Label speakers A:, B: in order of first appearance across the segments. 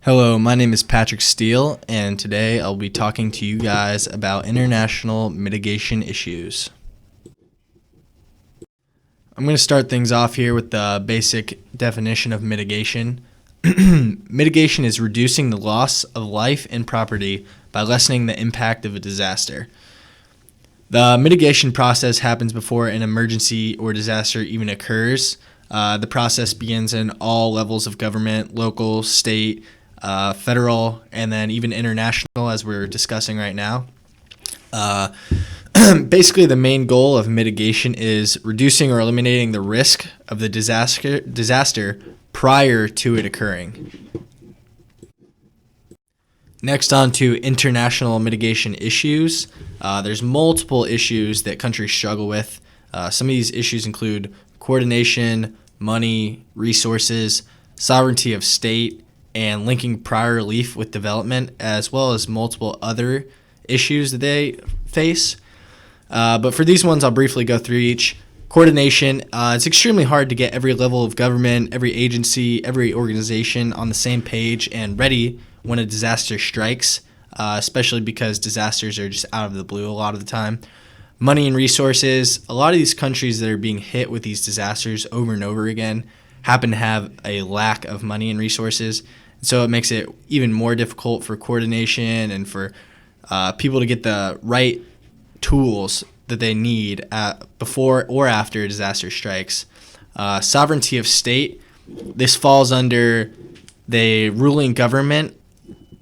A: Hello, my name is Patrick Steele, and today I'll be talking to you guys about international mitigation issues. I'm going to start things off here with the basic definition of mitigation. Mitigation is reducing the loss of life and property by lessening the impact of a disaster. The mitigation process happens before an emergency or disaster even occurs. The process begins in all levels of government, local, state, federal, and then even international, as we're discussing right now. Basically, the main goal of mitigation is reducing or eliminating the risk of the disaster prior to it occurring. Next, on to international mitigation issues. There's multiple issues that countries struggle with. Some of these issues include coordination, money, resources, sovereignty of state, and linking prior relief with development, as well as multiple other issues that they face. But for these ones, I'll briefly go through each. Coordination. It's extremely hard to get every level of government, every agency, every organization on the same page and ready when a disaster strikes, especially because disasters are just out of the blue a lot of the time. Money and resources. A lot of these countries that are being hit with these disasters over and over again happen to have a lack of money and resources. So it makes it even more difficult for coordination and for people to get the right tools that they need before or after a disaster strikes. Sovereignty of state. This falls under the ruling government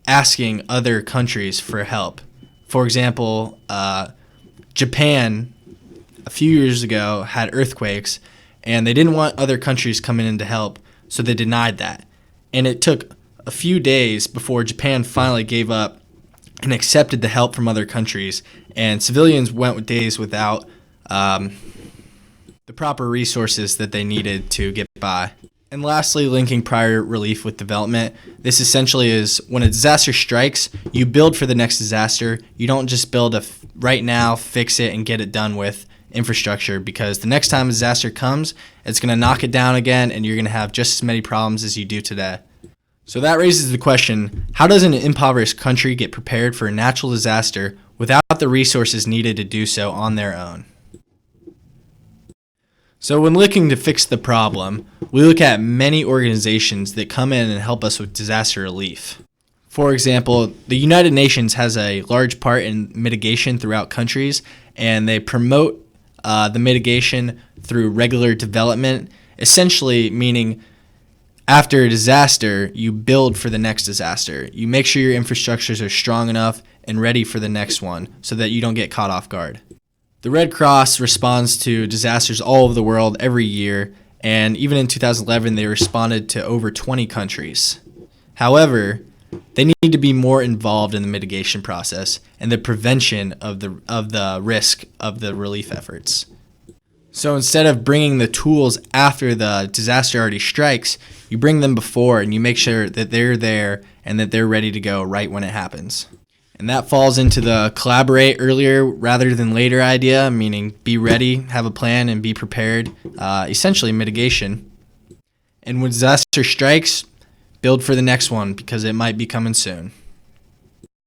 A: asking other countries for help. For example, Japan a few years ago had earthquakes, and they didn't want other countries coming in to help, so they denied that. And it took a few days before Japan finally gave up and accepted the help from other countries, and civilians went with days without the proper resources that they needed to get by. And lastly, linking prior relief with development. This essentially is when a disaster strikes, you build for the next disaster. You don't just build right now, fix it, and get it done with infrastructure, because the next time a disaster comes, it's going to knock it down again, and you're going to have just as many problems as you do today. So that raises the question, how does an impoverished country get prepared for a natural disaster without the resources needed to do so on their own? So when looking to fix the problem, we look at many organizations that come in and help us with disaster relief. For example, the United Nations has a large part in mitigation throughout countries, and they promote the mitigation through regular development, essentially meaning after a disaster, you build for the next disaster. You make sure your infrastructures are strong enough and ready for the next one so that you don't get caught off guard. The Red Cross responds to disasters all over the world every year, and even in 2011, they responded to over 20 countries. However, they need to be more involved in the mitigation process and the prevention of the risk of the relief efforts. So instead of bringing the tools after the disaster already strikes, you bring them before and you make sure that they're there and that they're ready to go right when it happens. And that falls into the collaborate earlier rather than later idea, meaning be ready, have a plan, and be prepared, essentially mitigation. And when disaster strikes, build for the next one because it might be coming soon.